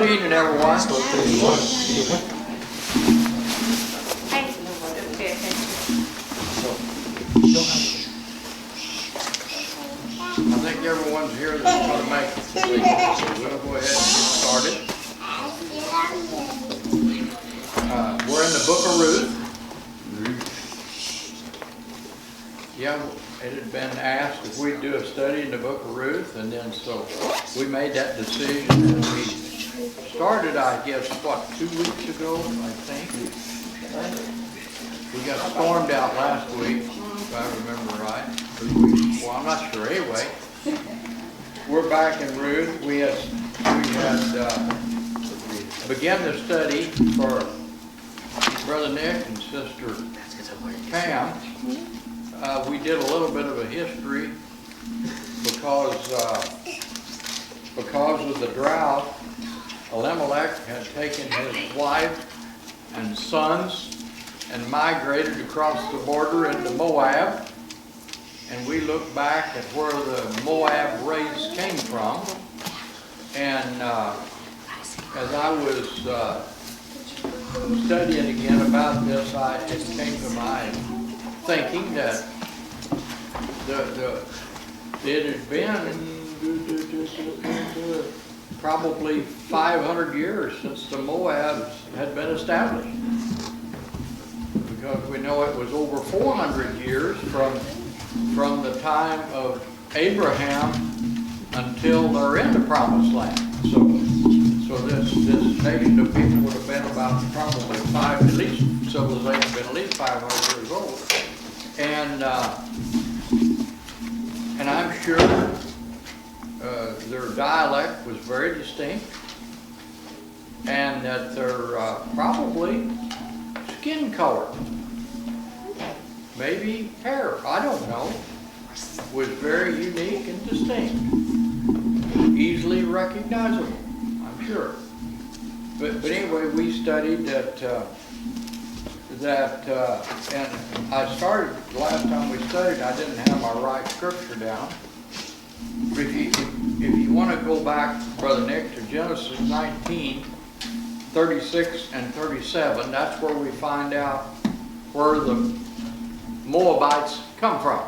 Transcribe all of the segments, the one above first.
Good evening, everyone. I think everyone's here that's going to make it. So we'll go ahead and get started. We're in the Book of Ruth. Yeah, it had been asked if we'd do a study in the Book of Ruth, and then so we made that decision, and we started, I guess, 2 weeks ago, I think. We got stormed out last week, if I remember right. Well, I'm not sure. Anyway, we're back in Ruth. We had began the study for Brother Nick and Sister Pam. We did a little bit of a history because of the drought. Elimelech had taken his wife and sons and migrated across the border into Moab. And we look back at where the Moab race came from. And as I was studying again about this, it came to my thinking that it had been probably 500 years since the Moabs had been established. Because we know it was over 400 years from the time of Abraham until they're in the Promised Land. So this nation of people would have been about probably at least civilization been at least 500 years old. And I'm sure their dialect was very distinct, and that their probably skin color, maybe hair, I don't know, was very unique and distinct, easily recognizable, I'm sure. But anyway, we studied that, and I started, the last time we studied, I didn't have my right scripture down. But if you want to go back, Brother Nick, to Genesis 19, 36 and 37, that's where we find out where the Moabites come from.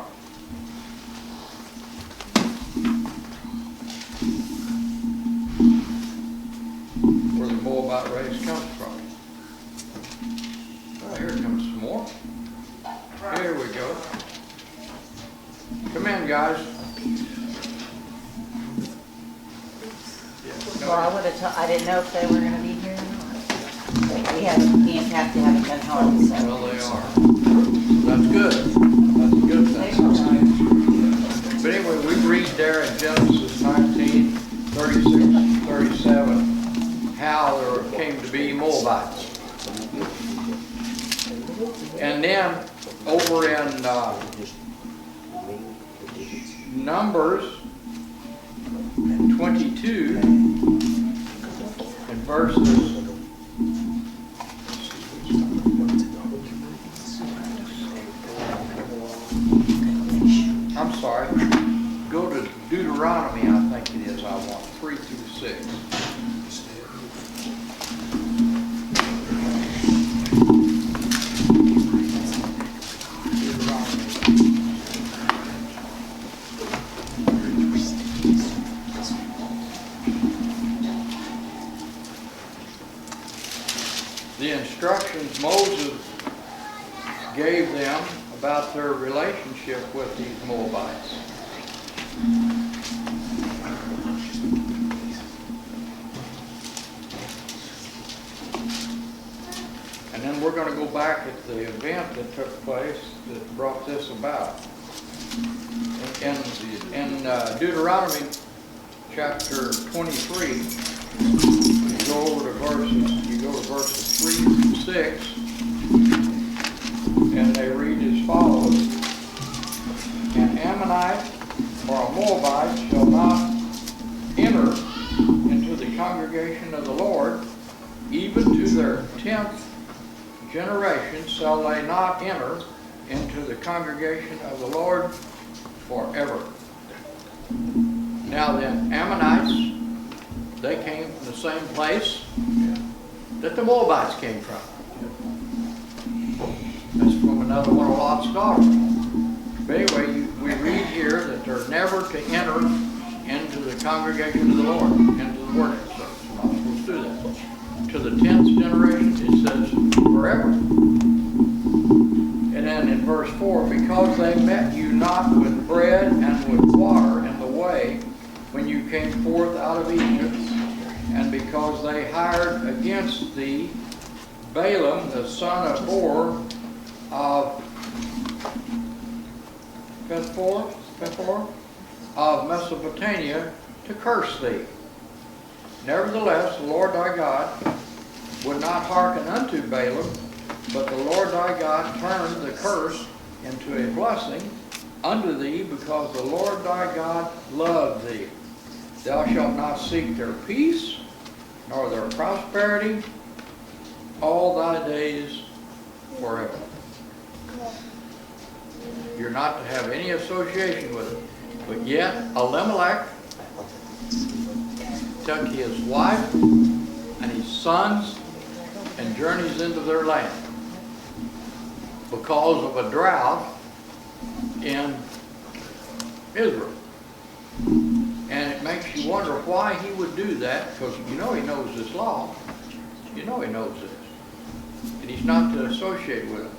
Where the Moabite race comes from. Oh, here comes some more. Here we go. Come in, guys. Well, I didn't know if they were going to be here or not. We have to have it done hard, so. Well, they are. That's good. That's a good thing. But anyway, we read there in Genesis 19, 36, 37, how there came to be Moabites. And then over in Numbers 22, in verses, I'm sorry, go to Deuteronomy, I think it is, I want, 3 through 6. The instructions Moses gave them about their relationship with these Moabites. And then we're going to go back at the event that took place that brought this about. In Deuteronomy chapter 23, you go to verses 3 through 6, and they read as follows. An Ammonite or a Moabite shall not enter into the congregation of the Lord, even to their 10th generation shall they not enter into the congregation of the Lord forever. Now then, Ammonites they came from the same place that the Moabites came from. That's from another one of Lot's daughters. But anyway, we read here that they're never to enter into the congregation of the Lord, into the worship service. We're not supposed to do that. To the 10th generation, it says forever. And then in verse 4, because they met you not with bread and with water in the way when you came forth out of Egypt, and because they hired against thee Balaam the son of Beor of Pethor of Mesopotamia to curse thee. Nevertheless, the Lord thy God would not hearken unto Balaam, but the Lord thy God turned the curse into a blessing unto thee, because the Lord thy God loved thee. Thou shalt not seek their peace, nor their prosperity, all thy days forever. You're not to have any association with it. But yet, Elimelech took his wife and his sons and journeys into their land because of a drought in Israel. And it makes you wonder why he would do that, because you know he knows this law. You know he knows this. And he's not to associate with it.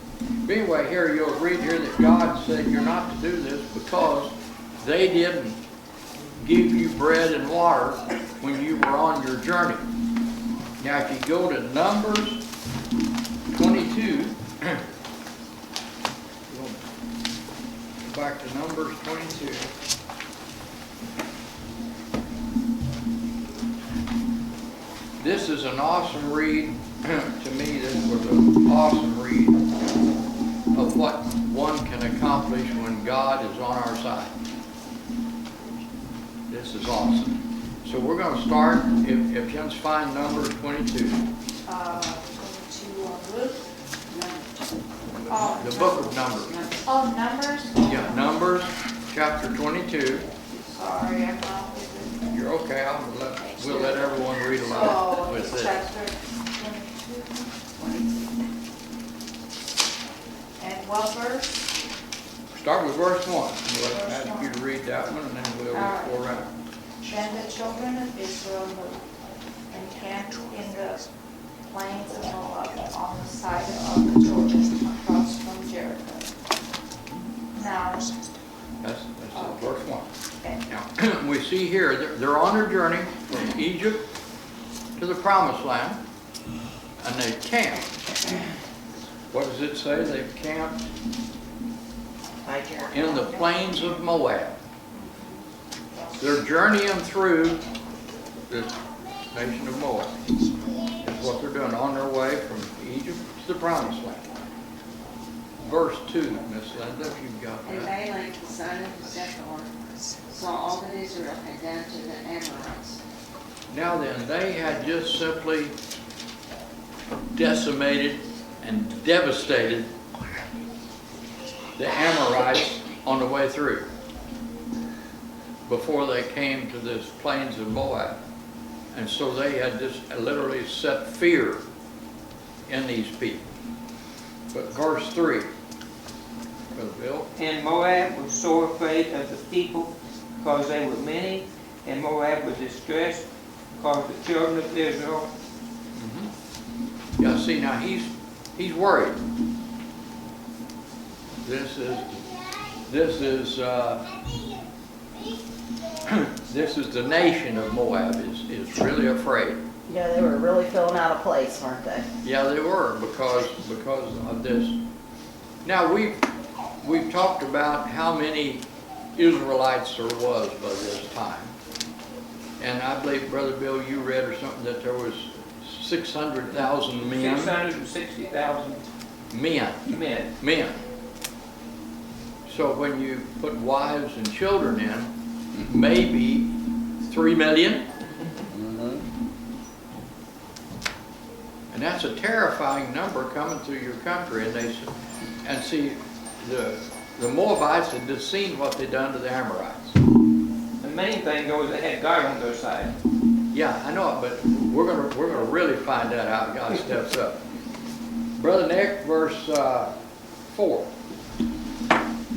But anyway, here you'll read here that God said you're not to do this because they didn't give you bread and water when you were on your journey. Now if you go to Numbers 22, go back to Numbers 22. This is an awesome read. To me, this was an awesome read of what one can accomplish when God is on our side. This is awesome. So we're going to start, if you can find Numbers 22. Ruth? The book of Numbers. Oh, Numbers? Yeah, Numbers chapter 22. Sorry, I'm not with it. You're okay. We'll let everyone read along Oh, with it's this. chapter 22. And what verse? Start with verse 1. We'll ask you to read that one, and then we'll go around. Then the children of Israel moved and camped in the plains of Moab on the side of the Jordan across from Jericho. Now, That's verse 1. okay. Now, we see here, they're on their journey from Egypt to the Promised Land, and they camped. What does it say? They've camped in the plains of Moab. They're journeying through the nation of Moab. That's what they're doing, on their way from Egypt to the Promised Land. Verse 2, Miss Linda, if you've got And that. Balak, the son of Zippor, saw all that Israel had done to the Amorites. Now then, they had just simply decimated and devastated the Amorites on the way through before they came to this plains of Moab. And so they had just literally set fear in these people. But verse 3, Brother Bill. And Moab was sore afraid of the people, because they were many, and Moab was distressed because the children of Israel. Yeah, see, now he's worried. This is this is the nation of Moab is really afraid. Yeah, they were really filling out a place, weren't they? Yeah, they were because of this. Now we've talked about how many Israelites there was by this time, and I believe, Brother Bill, you read or something that there was 600,000 men. 660,000 men. So when you put wives and children in, maybe 3 million. And that's a terrifying number coming through your country. And see, the Moabites had just seen what they'd done to the Amorites. The main thing though is they had God on their side. Yeah, I know it, but we're gonna really find that out. God steps up. Brother Nick, verse 4.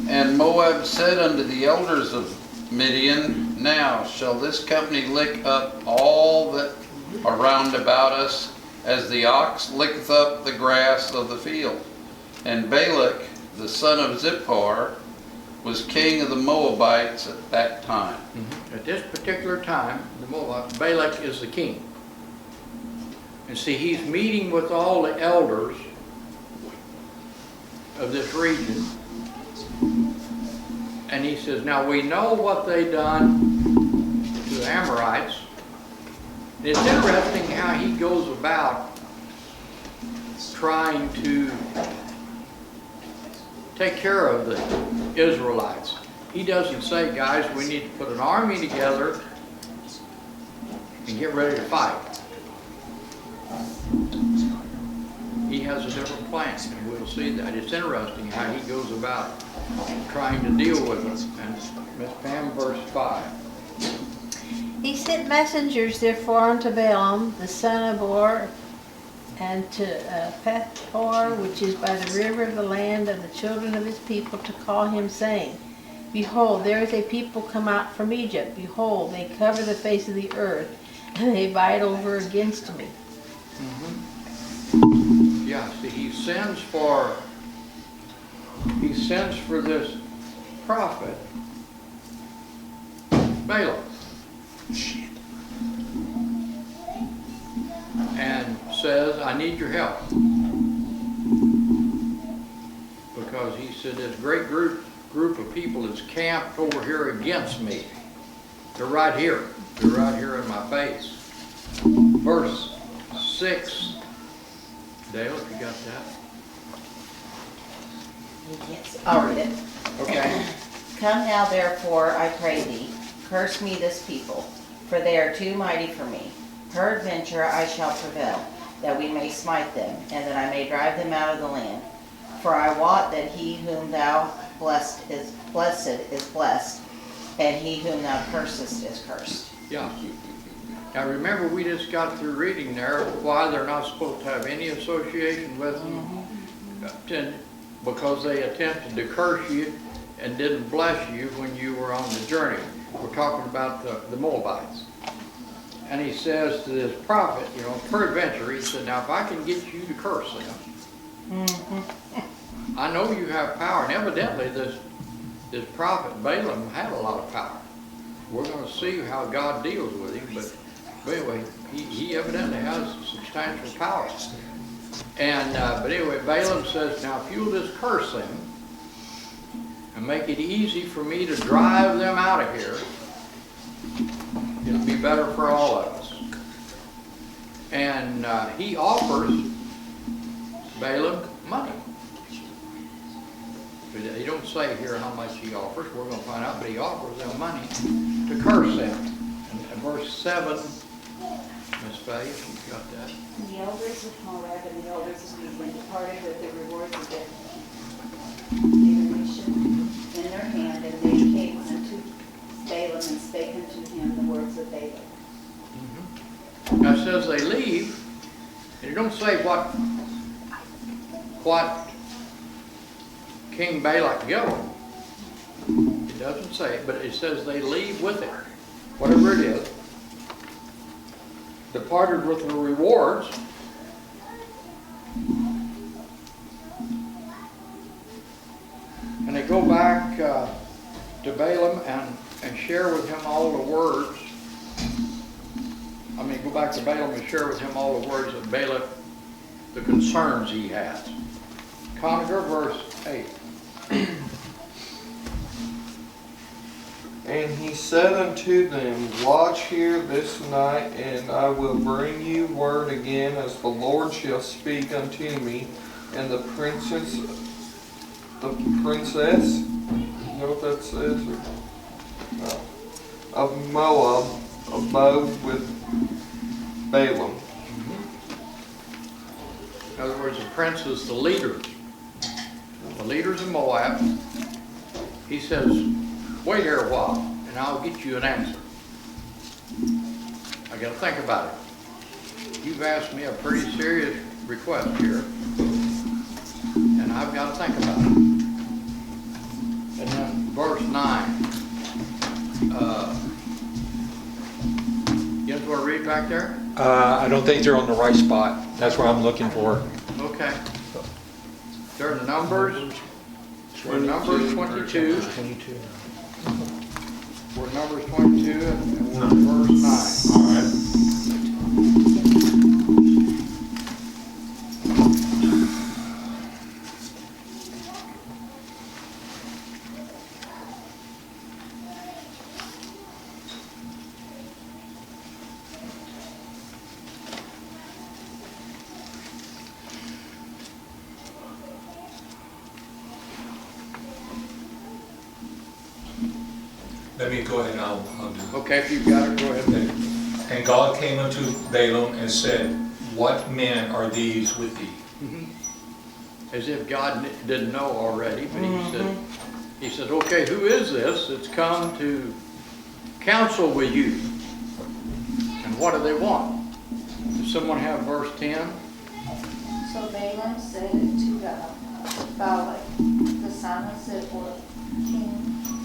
And Moab said unto the elders of Midian, Now shall this company lick up all that are round about us, as the ox licketh up the grass of the field. And Balak, the son of Zippor, was king of the Moabites at that time. At this particular time, the Moabite, Balak is the king. And see, he's meeting with all the elders of this region. And he says, now we know what they done to the Amorites. And it's interesting how he goes about trying to take care of the Israelites. He doesn't say, guys, we need to put an army together and get ready to fight. He has a different plan, and we'll see that. It's interesting how he goes about trying to deal with them. And Miss Pam, verse 5. He sent messengers therefore unto Balaam, the son of Beor, and to Pethor, which is by the river of the land of the children of his people, to call him, saying, Behold, there is a people come out from Egypt. Behold, they cover the face of the earth, and they bite over against me. Yeah, see, he sends for this prophet, Balaam. And says, I need your help. Because he said, this great group of people is camped over here against me. They're right here. They're right here in my face. Verse 6. Dale, if you got that. Yes, I'll read it. Okay. Come now therefore, I pray thee, curse me this people, for they are too mighty for me. Peradventure I shall prevail, that we may smite them, and that I may drive them out of the land. For I wot that he whom thou blessed is blessed, and he whom thou cursest is cursed. Yeah. Now remember, we just got through reading there why they're not supposed to have any association with them, because they attempted to curse you and didn't bless you when you were on the journey. We're talking about the Moabites. And he says to this prophet, peradventure, he said, now if I can get you to curse them, I know you have power. And evidently this prophet Balaam had a lot of power. We're going to see how God deals with him, but anyway, he evidently has substantial power. And but anyway, Balaam says, now if you'll just curse them and make it easy for me to drive them out of here, it'll be better for all of us. And he offers Balaam money. But he don't say here how much he offers. We're going to find out, but he offers them money to curse them. And verse 7, Miss Faye, you got that? And the elders of Moab and the elders of Midian departed with the rewards of their divination in their hand, and they came unto Balaam and spake unto him the words of Balaam. Now it says they leave, and it don't say what King Balak gave them. It doesn't say, but it says they leave with it. Whatever it is. Departed with the rewards. And they go back to Balaam and share with him all the words. Go back to Balaam and share with him all the words of Balak, the concerns he has. Conager, verse 8. And he said unto them, Watch here this night, and I will bring you word again, as the Lord shall speak unto me. And the princess, you know what that says? No. Of Moab abode with Balaam. In other words, the prince is the leaders of Moab. He says, wait here a while, and I'll get you an answer. I I gotta think about it. You've asked me a pretty serious request here, and I've gotta think about it. And then verse 9. You guys wanna read back there? I don't think they're on the right spot. That's what I'm looking for. Okay. They're in Numbers. We're in Numbers 22. We're in Numbers 22 and we're in verse 9. All right. Let me go ahead and I'll do it. Okay, if you've got it, go ahead. And God came unto Balaam and said, what men are these with thee? As if God didn't know already, but he said, okay, who is this that's come to counsel with you? And what do they want? Does someone have verse 10? So Balaam said to Balak, the son of Zippor, king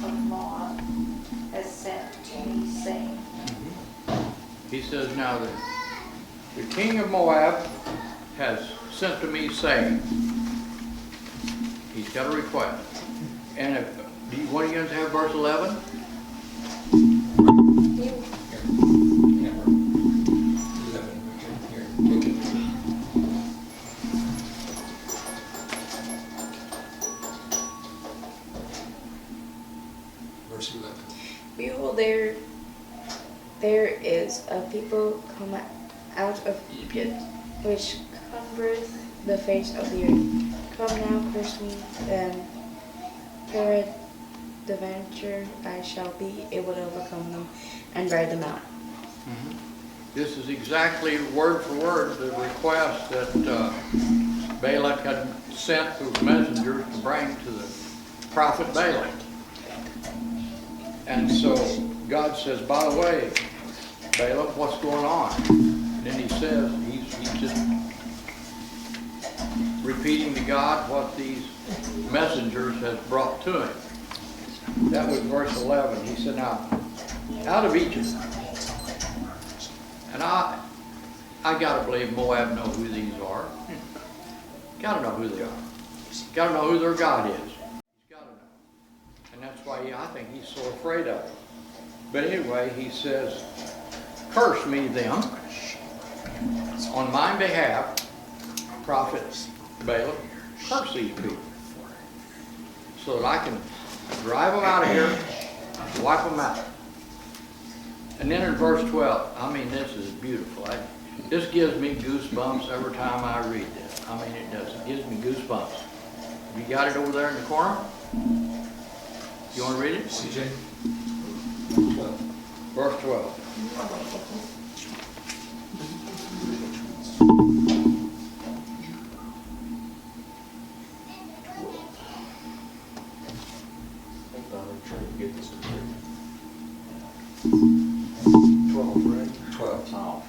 of Moab, has sent to me, saying. He says, now the king of Moab has sent to me, saying, he's got a request. And if, what are you going to have, verse 11? Verse 11. Behold, there is a people come out of Egypt, which cumbereth the face of the earth. Come now, curse me, then peradventure I shall be able to overcome them and drive them out. This is exactly word for word the request that Balak had sent through messengers to bring to the prophet Balaam. And so God says, by the way, Balaam, what's going on? And then he says, he's just repeating to God what these messengers has brought to him. That was verse 11. He said, now, out of Egypt. And I gotta believe Moab know who these are. Gotta know who they are. Gotta know who their God is. He's gotta know. And that's why I think he's so afraid of it. But anyway, he says, curse me then, on my behalf, prophet Balaam, curse these people, so that I can drive them out of here, wipe them out. And then in verse 12, I mean, this is beautiful. This gives me goosebumps every time I read this. I mean, it does. It gives me goosebumps. Have you got it over there in the corner? You want to read it? CJ? Verse 12. I'm trying to get this to 12, right? 12. Oh.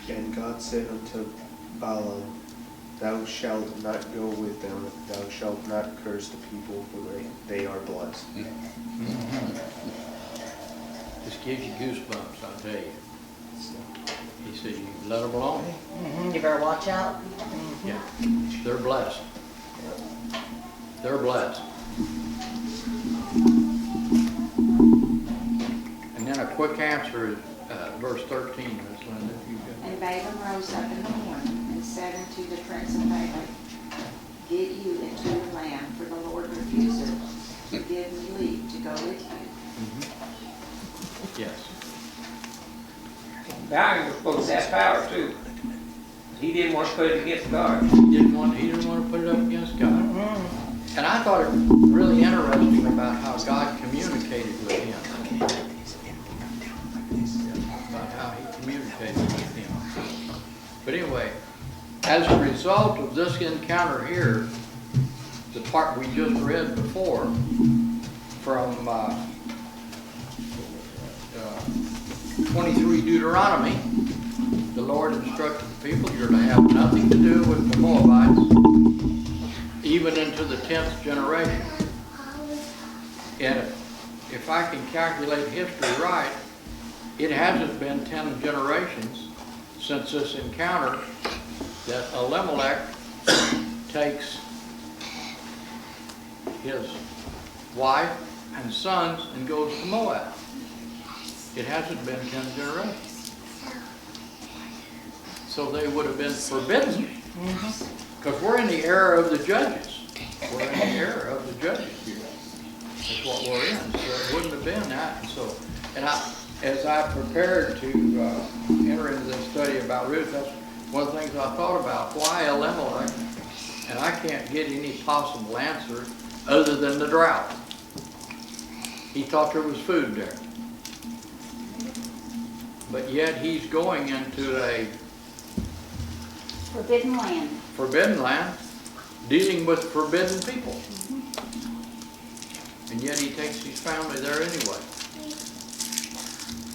And God said unto Balaam, thou shalt not go with them, thou shalt not curse the people, for they are blessed. This gives you goosebumps, I'll tell you. He said, you let them alone. You better watch out. Yeah. They're blessed. They're blessed. And then a quick answer is verse 13, Miss Linda, if you could. And Balaam rose up in the morning and said unto the prince of Balak, get you into the land, for the Lord refuseth to give me leave to go with you. Yes. Balaam was supposed to have power too. He didn't want to put it against God. He didn't want to put it up against God. And I thought it really interesting about how God communicated with him. About how he communicated with him. But anyway, as a result of this encounter here, the part we just read before from 23 Deuteronomy, the Lord instructed the people, you're to have nothing to do with the Moabites, even into the 10th generation. And if I can calculate history right, it hasn't been 10 generations since this encounter that Elimelech takes his wife and sons and goes to Moab. It hasn't been 10 generations. So they would have been forbidden, because we're in the era of the judges. We're in the era of the judges here. That's what we're in. So it wouldn't have been that. And as I prepared to enter into this study about Ruth, that's one of the things I thought about. Why Elimelech? And I can't get any possible answer other than the drought. He thought there was food there. But yet he's going into a forbidden land, dealing with forbidden people. And yet he takes his family there anyway.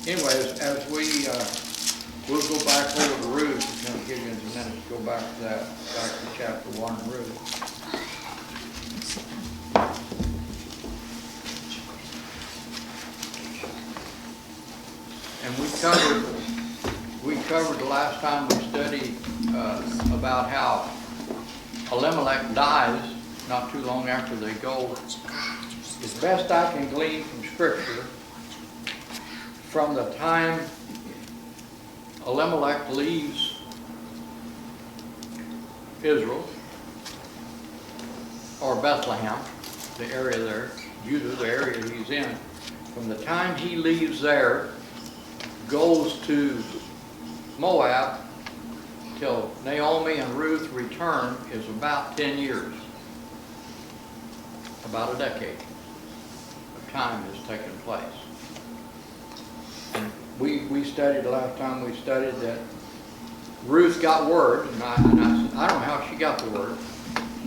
Anyways, as we'll go back over to Ruth, it's going to give you in a minute to go back to that, back to chapter 1 of Ruth. And we covered the last time we studied about how Elimelech dies not too long after they go. As best I can glean from Scripture, from the time Elimelech leaves Israel, or Bethlehem, the area there, Judah, the area he's in, from the time he leaves there, goes to Moab, till Naomi and Ruth return, is about 10 years. About a decade of time has taken place. And we studied, the last time we studied, that Ruth got word, and I said, I don't know how she got the word,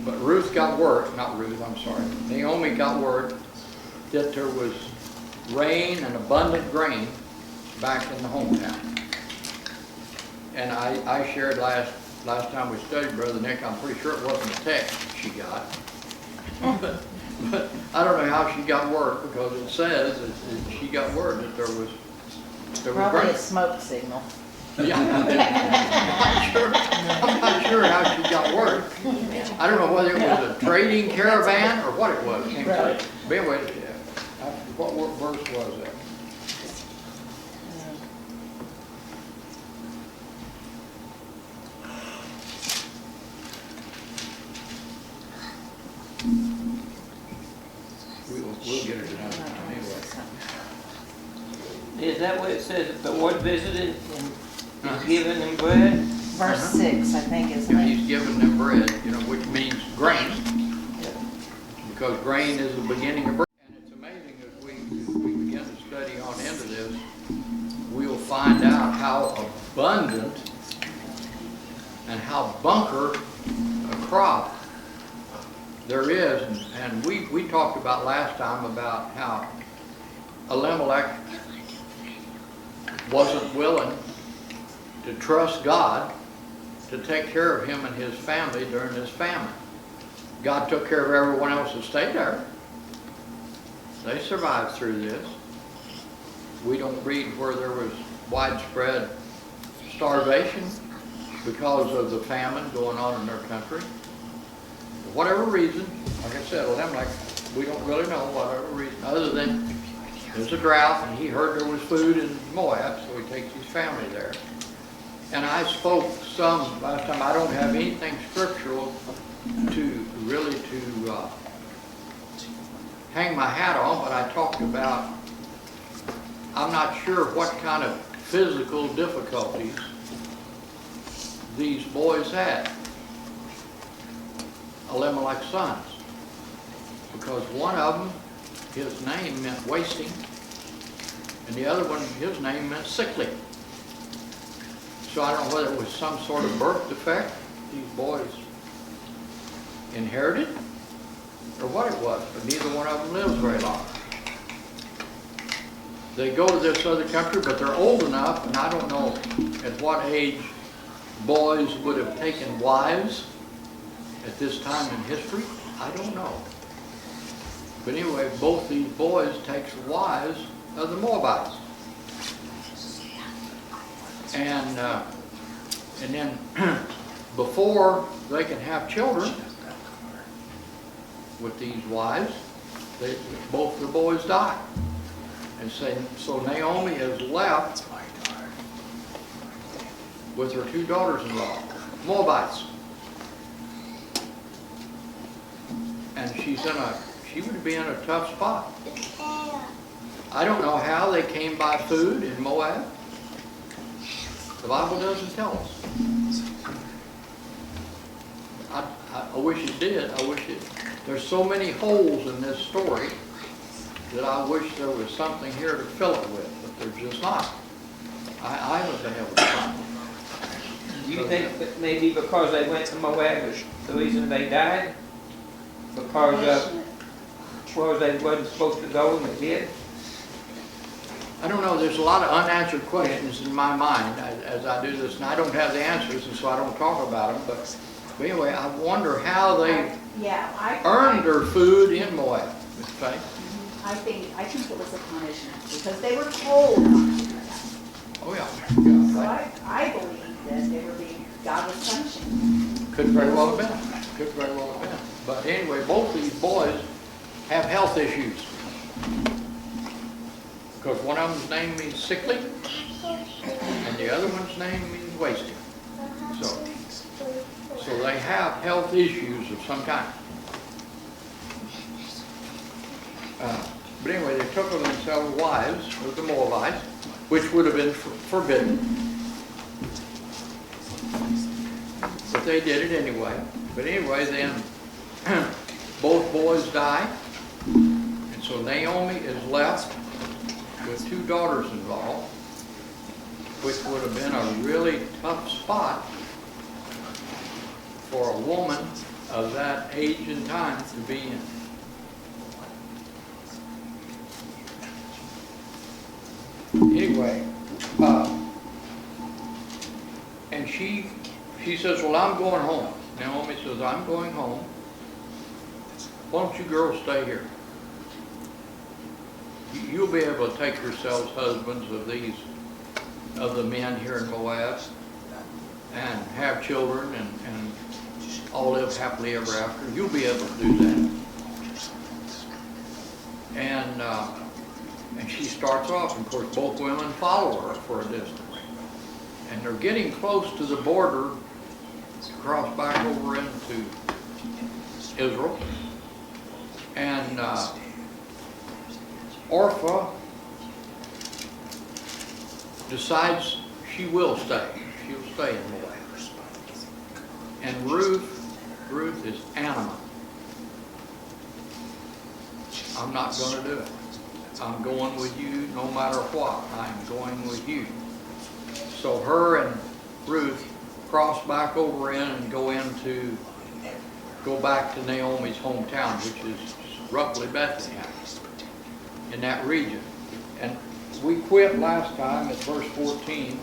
but Ruth got word, not Ruth, I'm sorry, Naomi got word that there was rain and abundant grain back in the hometown. And I shared last time we studied, Brother Nick, I'm pretty sure it wasn't a text she got. But I don't know how she got word, because it says that she got word that there was Probably grain. a smoke signal. Yeah, I'm not sure how she got word. I don't know whether it was a trading caravan or what it was. Can't say. But anyway, what verse was that? We'll get it another time anyway. Is that what it says, that the Lord visited and is giving them bread? Verse 6, I think, isn't Yeah, it? he's giving them bread, which means grain. Because grain is the beginning of bread. And it's amazing as we begin to study on into this, we'll find out how abundant and how bunker a crop there is. And we talked about last time about how Elimelech wasn't willing to trust God to take care of him and his family during this famine. God took care of everyone else that stayed there. They survived through this. We don't read where there was widespread starvation because of the famine going on in their country. For whatever reason, like I said, Elimelech, we don't really know whatever reason, other than there's a drought and he heard there was food in Moab, so he takes his family there. And I spoke some last time. I don't have anything scriptural to hang my hat on, but I talked about, I'm not sure what kind of physical difficulties these boys had, Elimelech's sons, because one of them, his name meant wasting, and the other one, his name meant sickly. So I don't know whether it was some sort of birth defect these boys inherited, or what it was, but neither one of them lives very long. they go to this other country, but they're old enough, and I don't know at what age boys would have taken wives at this time in history. I don't know. But anyway, both these boys takes wives of the Moabites. And then before they can have children with these wives, both the boys die. And so Naomi is left with her two daughters-in-law, Moabites. And she would be in a tough spot. I don't know how they came by food in Moab. The Bible doesn't tell us. I wish it did. There's so many holes in this story that I wish there was something here to fill it with, but there's just not. I haven't been able to find it. Do you think that maybe because they went to Moab is the reason they died? Because they wasn't supposed to go and they did? I don't know. There's a lot of unanswered questions in my mind as I do this, and I don't have the answers, and so I don't talk about them. But anyway, I wonder how they earned their food in Moab. Okay? I think it was a punishment because they were told not to do that. Oh yeah. So I believe that they were being, God was punishing them. Could very well have been. Could very well have been. But anyway, both these boys have health issues. Because one of them's name means sickly, and the other one's name means wasted. So they have health issues of some kind. But anyway, they took themselves wives of the Moabites, which would have been forbidden. But they did it anyway. But anyway, then both boys die, and so Naomi is left with two daughters-in-law, which would have been a really tough spot for a woman of that age and time to be in. Anyway, and she says, well, I'm going home. Naomi says, I'm going home. Why don't you girls stay here? You'll be able to take yourselves husbands of the men here in Moab and have children and all live happily ever after. You'll be able to do that. And she starts off, and of course both women follow her for a distance. And they're getting close to the border to cross back over into Israel. And Orpah decides she will stay. She'll stay in Moab. And Ruth is adamant. I'm not going to do it. I'm going with you no matter what. I'm going with you. So her and Ruth cross back over in and go back to Naomi's hometown, which is roughly Bethlehem, in that region. And we quit last time at verse 14,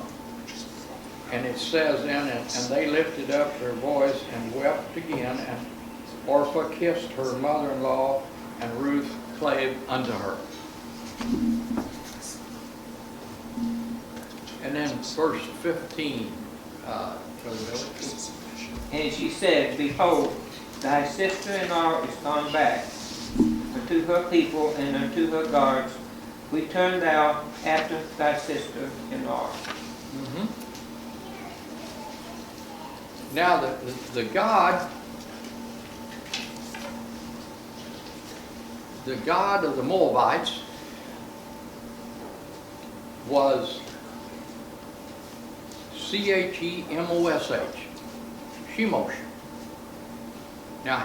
and it says then, and they lifted up their voice and wept again, and Orpah kissed her mother-in-law, and Ruth clave unto her. And then verse 15, And she said, Behold, thy sister-in-law is gone back unto her people and unto her guards. Return thou after thy sister-in-law. Mm-hmm. Now the God of the Moabites was Chemosh, Shemosh. Now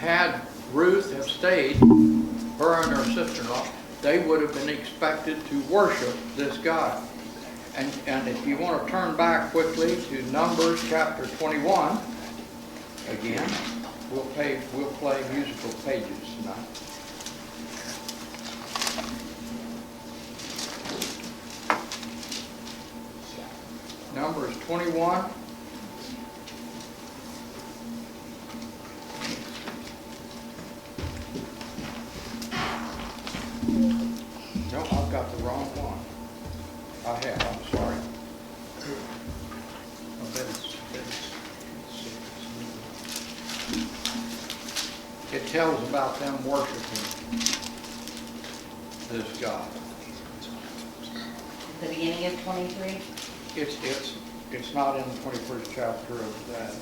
had Ruth have stayed, her and her sister-in-law, they would have been expected to worship this God. And if you want to turn back quickly to Numbers chapter 21, again, we'll play musical pages tonight. Numbers 21. No, I've got the wrong one. I have, I'm sorry. I bet it tells about them worshiping this God. The beginning of 23? It's not in the 21st chapter of that.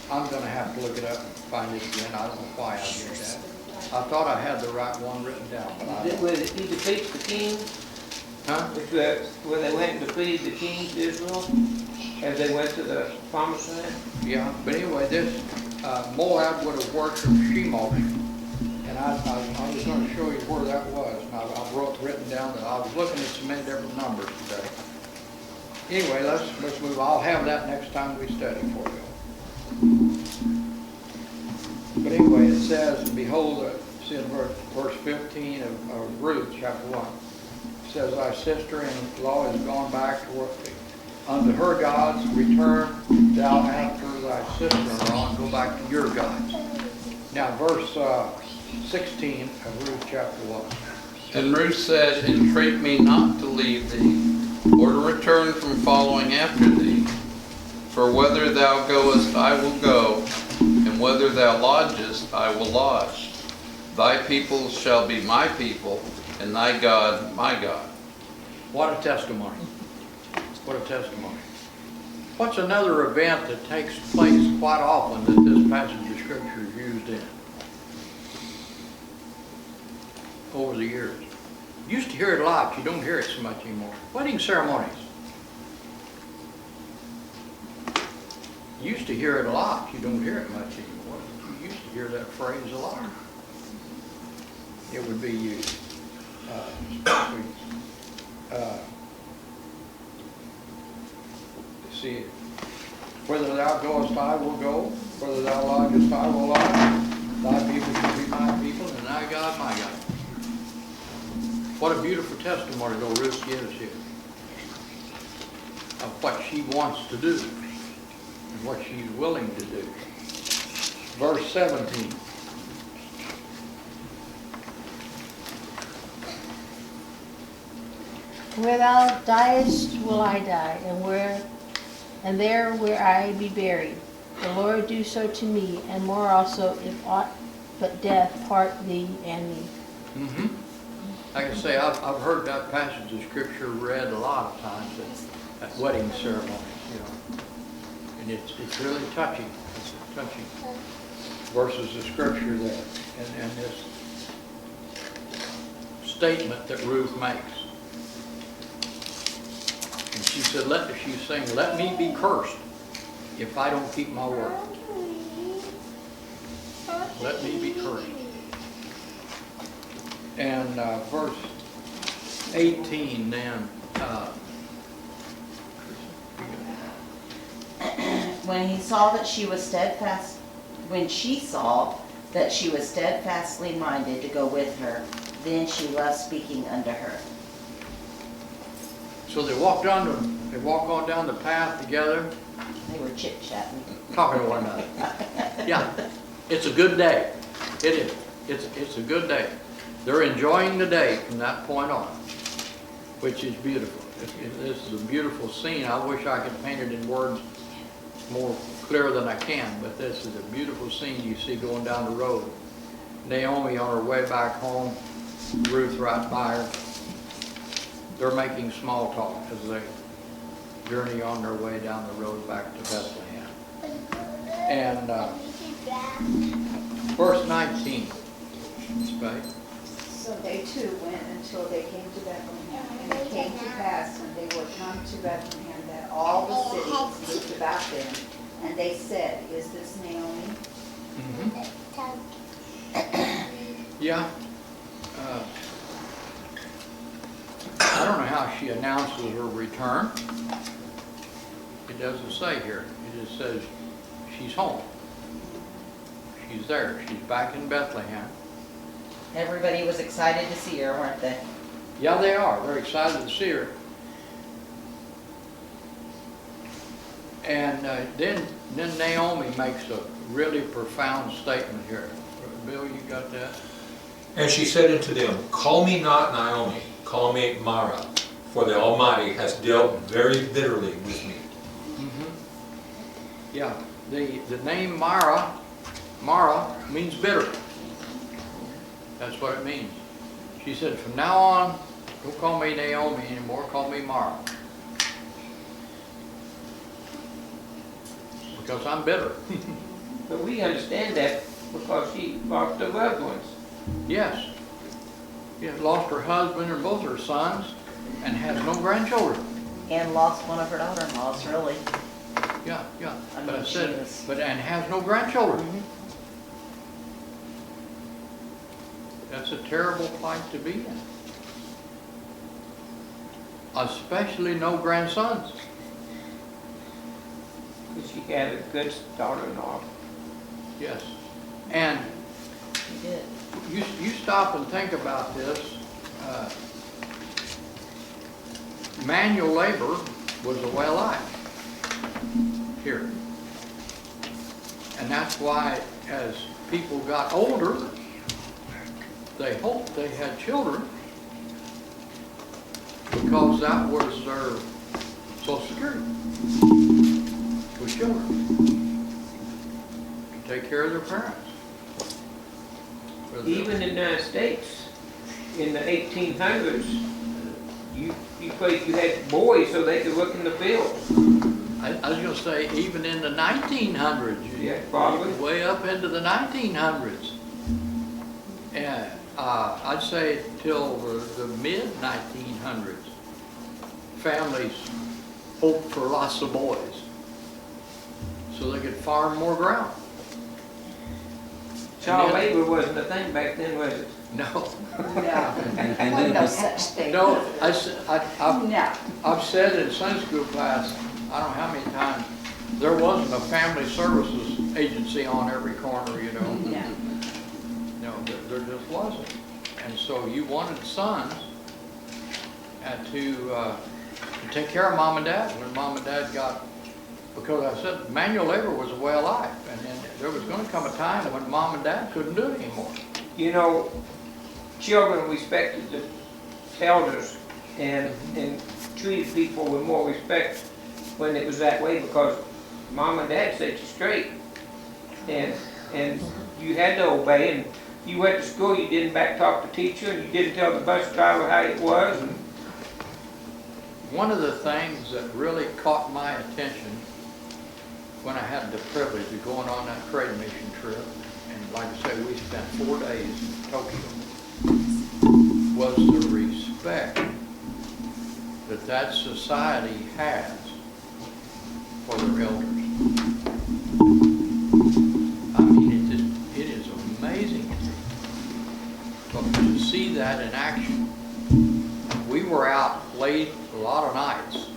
I'm gonna have to look it up and find it again. I don't know why I did that. I thought I had the right one written down, but I Is it don't. where he defeats the king? Huh? Which where they went and defeated the kings of Israel as they went to the promised land? Yeah, but anyway, this, Moab would have worshipped Shemosh. And I was gonna show you where that was. And I've written down that I was looking at so many different numbers today. Anyway, let's move. I'll have that next time we study for you. But anyway, it says, and behold, see in verse 15 of Ruth, chapter 1. It says, thy sister-in-law is gone back to work unto her gods, return thou after thy sister-in-law and go back to your gods. Now, verse 16 of Ruth, chapter 1. And Ruth said, entreat me not to leave thee, or to return from following after thee. For whether thou goest, I will go, and whether thou lodgest, I will lodge. Thy people shall be my people, and thy God my God. What a testimony. What a testimony. What's another event that takes place quite often that this passage of Scripture is used in over the years? You used to hear it a lot, you don't hear it so much anymore. Wedding ceremonies. You used to hear it a lot, you don't hear it much anymore. You used to hear that phrase a lot. It would be used. See, whether thou goest, I will go. Whether thou lodgest, I will lodge. Thy people shall be my people, and thy God my God. What a beautiful testimony though Ruth gives here of what she wants to do and what she's willing to do. Verse 17. Where thou diest will I die, and there will I be buried. The Lord do so to me, and more also, if aught but death part thee and me. Mm-hmm. Like I say, I've heard that passage of Scripture read a lot of times at wedding ceremonies, you know. And it's really touching. It's touching verses of Scripture there. And this statement that Ruth makes. And she said, she's saying, let me be cursed if I don't keep my word. Let me be cursed. And verse 18 then, When he saw that she was steadfast, when she saw that she was steadfastly minded to go with her, then she loved speaking unto her. so they walk on down the path together, They were chit-chatting. talking to one another. Yeah, it's a good day. It is. It's a good day. They're enjoying the day from that point on, which is beautiful. This is a beautiful scene. I wish I could paint it in words more clear than I can, but this is a beautiful scene you see going down the road. Naomi on her way back home, Ruth right by her. They're making small talk as they journey on their way down the road back to Bethlehem. And verse 19, Spade. So they too went until they came to Bethlehem. And it came to pass when they were come to Bethlehem that all the cities looked about them, and they said, is this Naomi? Mm-hmm. Yeah. I don't know how she announces her return. It doesn't say here. It just says she's home. She's there. She's back in Bethlehem. Everybody was excited to see her, weren't they? Yeah, they are. They're excited to see her. And then Naomi makes a really profound statement here. Bill, you got that? And she said unto them, call me not Naomi, call me Mara, for the Almighty has dealt very bitterly with me. Yeah, the name Mara means bitter. That's what it means. She said, from now on, don't call me Naomi anymore, call me Mara. Because I'm bitter. But we understand that because she lost her loved ones. Yes. She has lost her husband and both her sons and has no grandchildren. And lost one of her daughter-in-laws, really. Yeah. I But I mean, said, she is- and has no grandchildren. Mhm. That's a terrible plight to be in. Especially no grandsons. Because she had a good daughter-in-law. Yes. And She did. you stop and think about this. Manual labor was a way of life here. And that's why as people got older, they hoped they had children because that was their Social Security, was children, to take care of their parents. Even in the United States, in the 1800s, you had boys so they could work in the fields. I was going to say, even in the 1900s, Yeah, probably. way up into the 1900s. And I'd say till the mid-1900s, families hoped for lots of boys so they could farm more ground. Child And then- labor wasn't a thing back then, was it? No, No, wasn't no such thing. no, No. I've said in Sunday school class, I don't know how many times, there wasn't a family services agency on every corner, you know. No. No, there just wasn't. And so you wanted sons to take care of mom and dad when mom and dad got, because I said manual labor was a way of life. And then there was going to come a time when mom and dad couldn't do it anymore. You know, children respected the elders and treated people with more respect when it was that way because mom and dad set you straight. And you had to obey, and you went to school, you didn't back talk the teacher, and you didn't tell the bus driver how it was. And One of the things that really caught my attention when I had the privilege of going on that trade mission trip, and like I say, we spent 4 days in Tokyo, was the respect that society has for their elders. I mean, it is amazing to me. But to see that in action, we were out late a lot of nights,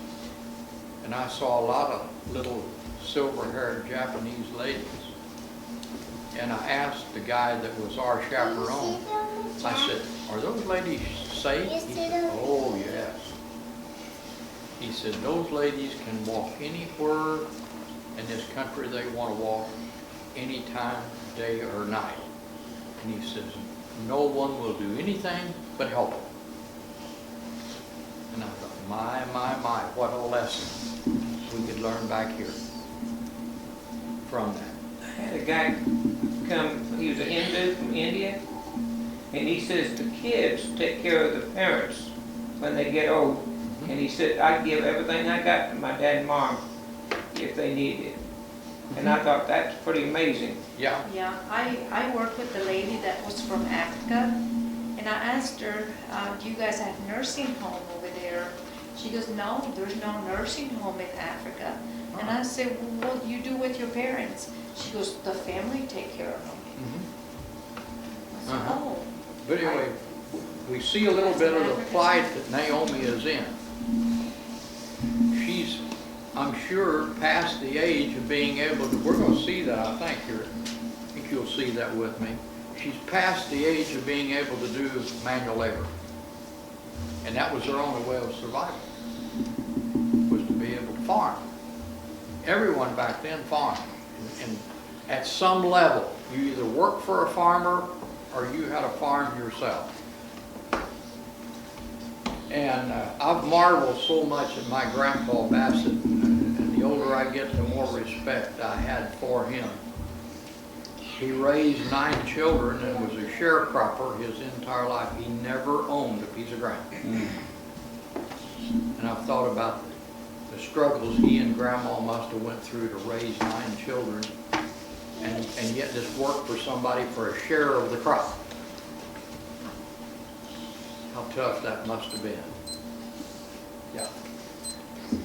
and I saw a lot of little silver-haired Japanese ladies. And I asked the guy that was our chaperone, I said, are those ladies safe? He said, oh yes. He said, those ladies can walk anywhere in this country they want to walk, anytime, day or night. And he says, no one will do anything but help them. And I thought, my, what a lesson we could learn back here from that. I had a guy come, he was a Hindu from India, and he says the kids take care of the parents when they get old. And he said, I'd give everything I got to my dad and mom if they needed it. And I thought that's pretty amazing. Yeah. Yeah, I worked with a lady that was from Africa, and I asked her, do you guys have nursing home over there? She goes, no, there's no nursing home in Africa. And I said, well, what do you do with your parents? She goes, the family take care of them. I said, oh. But anyway, we see a little bit of the plight that Naomi is in. She's, I'm sure, past the age of being able to, we're going to see that, I think, here. I think you'll see that with me. She's past the age of being able to do manual labor. And that was her only way of survival, was to be able to farm. everyone back then farmed. And at some level, you either worked for a farmer or you had a farm yourself. And I've marveled so much at my grandpa Bassett, and the older I get, the more respect I had for him. He raised 9 children and was a sharecropper his entire life. He never owned a piece of ground. And I've thought about the struggles he and Grandma must have went through to raise 9 children, and yet just work for somebody for a share of the crop. How tough that must have been. Yeah.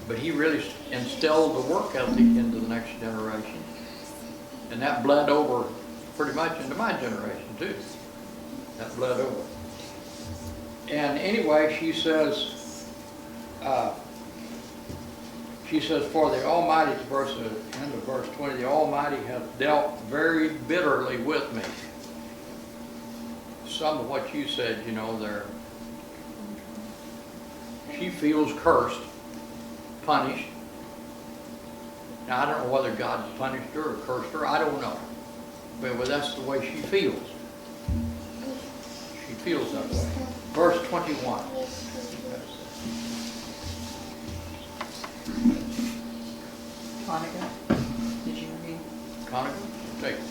But he really instilled the work ethic into the next generation. And that bled over pretty much into my generation too. That bled over. And anyway, she says, for the Almighty, end of verse 20, the Almighty hath dealt very bitterly with me. Some of what you said, you know, there. She feels cursed, punished. Now, I don't know whether God's punished her or cursed her. I don't know. But that's the way she feels. She feels that way. Verse 21. Hanukkah, did you read? Hanukkah, take it.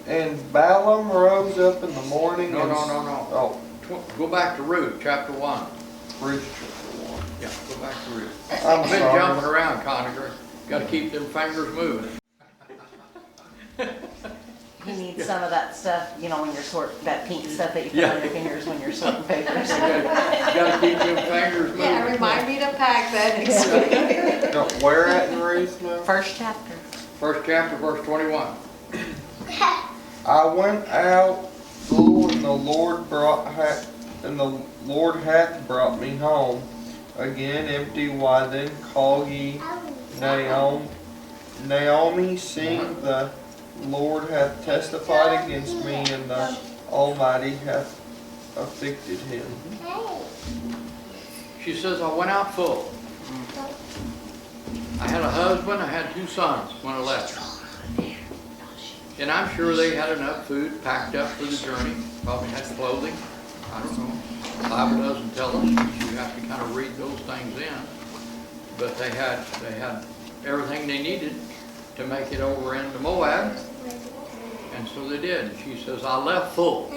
And Balaam rose up in the morning No. and... Oh. Go back to Ruth, chapter 1. Ruth chapter 1. Yeah, go back to Ruth. I'm I've been sorry. jumping around, Conacher. Got to keep them fingers moving. He needs some of that stuff, you know, when you're that pink stuff that you put on your fingers when you're sorting papers. You got to keep them fingers moving. Yeah, remind me to pack that next week. No, where at in Ruth now? First chapter. First chapter, verse 21. I went out full, and the Lord hath brought me home again empty. Why then call ye Naomi, seeing the Lord hath testified against me, and the Almighty hath afflicted him. She says, I went out full. I had a husband, I had 2 sons when I left. And I'm sure they had enough food packed up for the journey. Probably had clothing. I don't know. The Bible doesn't tell us. You have to kind of read those things in. But they had everything they needed to make it over into Moab. And so they did. And she says, I left full.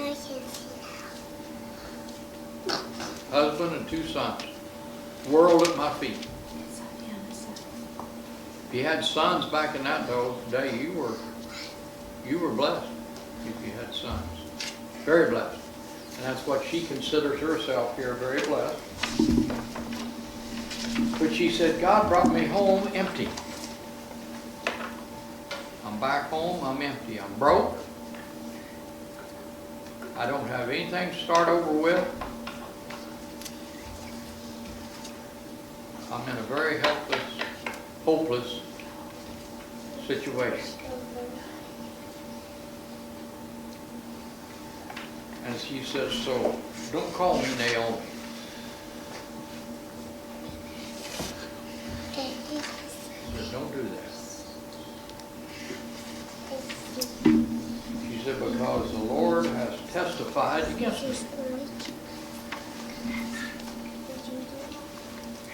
Husband and 2 sons. World at my feet. If you had sons back in that day, you were blessed if you had sons. Very blessed. And that's what she considers herself here, very blessed. But she said, God brought me home empty. I'm back home, I'm empty. I'm broke. I don't have anything to start over with. I'm in a very helpless, hopeless situation. And she says, so don't call me Naomi. She said, don't do that. She said, because the Lord has testified against me.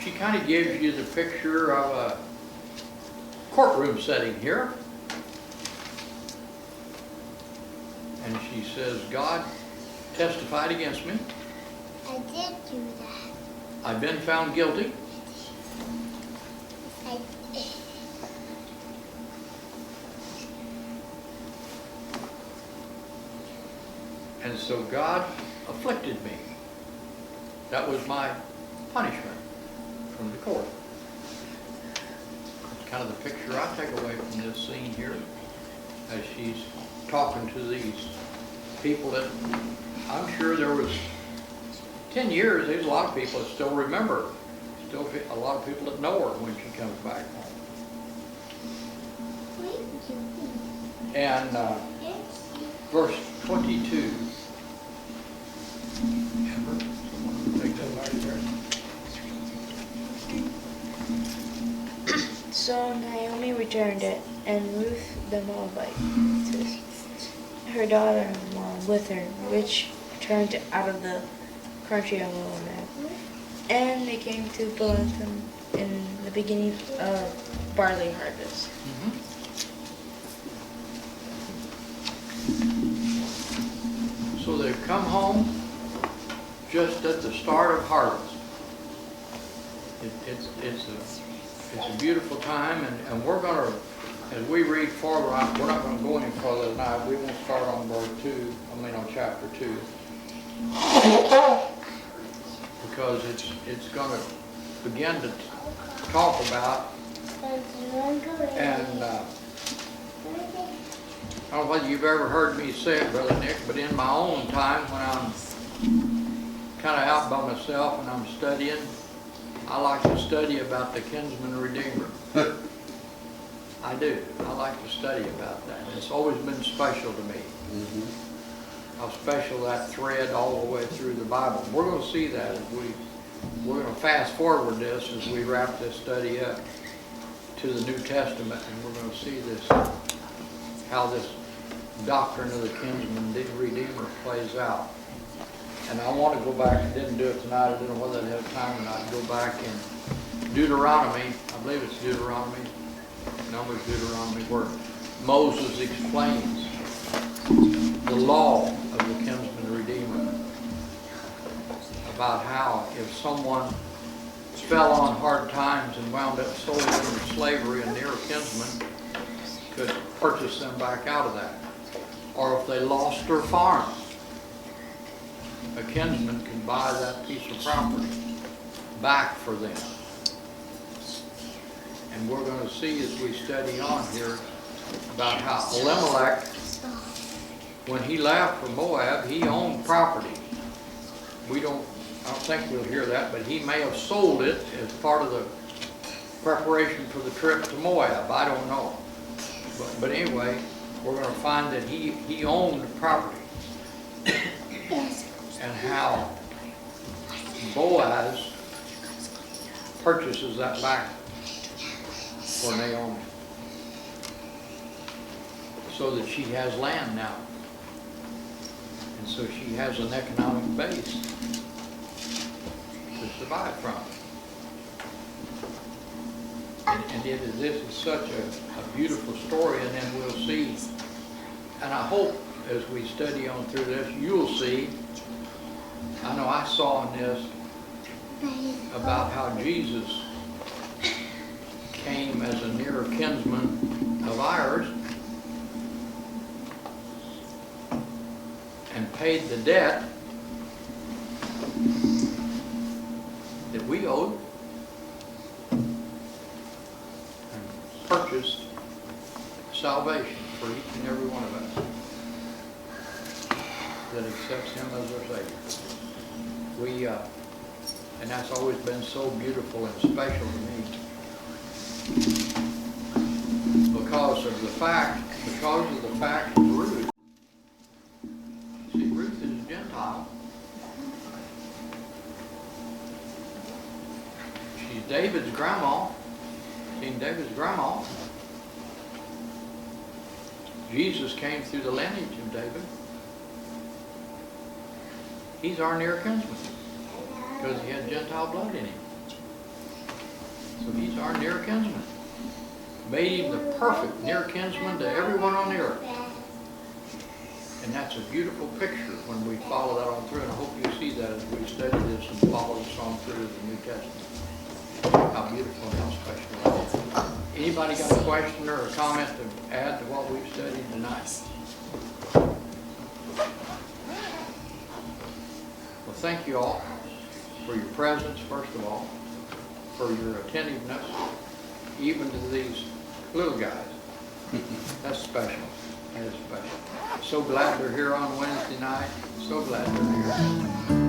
She kind of gives you the picture of a courtroom setting here. And she says, God testified against me. I did do that. I've been found guilty. And so God afflicted me. That was my punishment from the court. It's kind of the picture I take away from this scene here as she's talking to these people that I'm sure there was 10 years, there's a lot of people that still remember. Still a lot of people that know her when she comes back home. And verse 22. Amber, take that right there. So Naomi returned, and Ruth the Moabitess, her daughter-in-law, with her, which returned out of the country of Moab. And they came to Bethlehem in the beginning of barley harvest. So they've come home just at the start of harvest. It's a beautiful time, and we're going to, as we read forward, we're not going to go any further tonight. We won't start on on chapter 2. Because it's going to begin to talk about, and I don't know whether you've ever heard me say it, Brother Nick, but in my own time when I'm kind of out by myself and I'm studying, I like to study about the kinsman redeemer. I do. I like to study about that. It's always been special to me. How special that thread all the way through the Bible. We're going to see that as we're going to fast forward this as we wrap this study up to the New Testament, and we're going to see this, how this doctrine of the kinsman redeemer plays out. And I want to go back, I didn't do it tonight, I didn't know whether I'd have time or not, to go back in Deuteronomy, I believe it's Deuteronomy, Numbers, Deuteronomy, where Moses explains the law of the kinsman redeemer, about how if someone fell on hard times and wound up sold into slavery, a near kinsman could purchase them back out of that. Or if they lost their farm, a kinsman can buy that piece of property back for them. And we're going to see as we study on here about how Elimelech, when he left for Moab, he owned property. I don't think we'll hear that, but he may have sold it as part of the preparation for the trip to Moab. I don't know. But anyway, we're going to find that he owned property. And how Boaz purchases that back for Naomi, so that she has land now. And so she has an economic base to survive from. And this is such a beautiful story, and then we'll see, and I hope as we study on through this, you'll see, I know I saw in this about how Jesus came as a near kinsman of ours and paid the debt that we owed and purchased salvation for each and every one of us that accepts Him as our Savior. And that's always been so beautiful and special to me, because of the fact of Ruth. See, Ruth is a Gentile. She's David's grandma, King David's grandma. Jesus came through the lineage of David. He's our near kinsman because he had Gentile blood in him. So he's our near kinsman. Made him the perfect near kinsman to everyone on the earth. And that's a beautiful picture when we follow that on through, and I hope you see that as we study this and follow this on through the New Testament. How beautiful and how special it is. Anybody got a question or a comment to add to what we've studied tonight? Well, thank you all for your presence, first of all, for your attentiveness, even to these little guys. That's special. That is special. So glad they're here on Wednesday night. So glad they're here.